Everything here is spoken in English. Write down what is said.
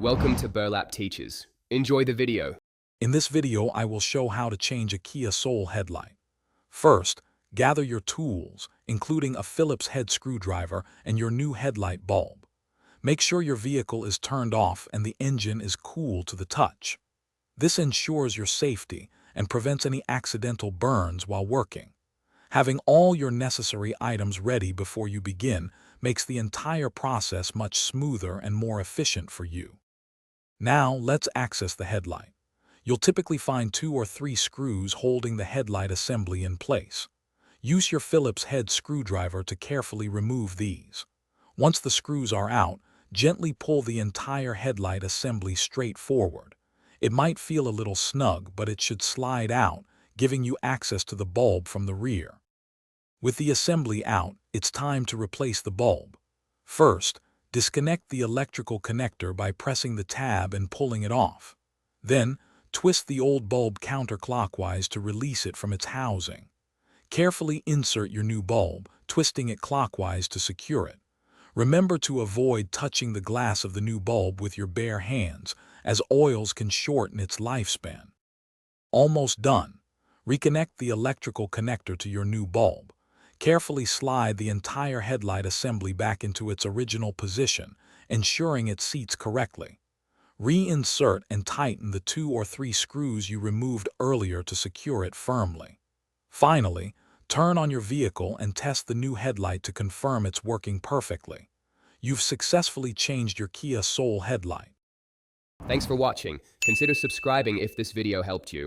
Welcome to Burlap Teachers. Enjoy the video. In this video, I will show how to change a Kia Soul headlight. First, gather your tools, including a Phillips head screwdriver and your new headlight bulb. Make sure your vehicle is turned off and the engine is cool to the touch. This ensures your safety and prevents any accidental burns while working. Having all your necessary items ready before you begin makes the entire process much smoother and more efficient for you. Now, let's access the headlight. You'll typically find 2 or 3 screws holding the headlight assembly in place. Use your Phillips head screwdriver to carefully remove these. Once the screws are out, gently pull the entire headlight assembly straight forward. It might feel a little snug, but it should slide out, giving you access to the bulb from the rear. With the assembly out, it's time to replace the bulb. First, disconnect the electrical connector by pressing the tab and pulling it off. Then, twist the old bulb counterclockwise to release it from its housing. Carefully insert your new bulb, twisting it clockwise to secure it. Remember to avoid touching the glass of the new bulb with your bare hands, as oils can shorten its lifespan. Almost done. Reconnect the electrical connector to your new bulb. Carefully slide the entire headlight assembly back into its original position, ensuring it seats correctly. Reinsert and tighten the 2 or 3 screws you removed earlier to secure it firmly. Finally, turn on your vehicle and test the new headlight to confirm it's working perfectly. You've successfully changed your Kia Soul headlight. Thanks for watching. Consider subscribing if this video helped you.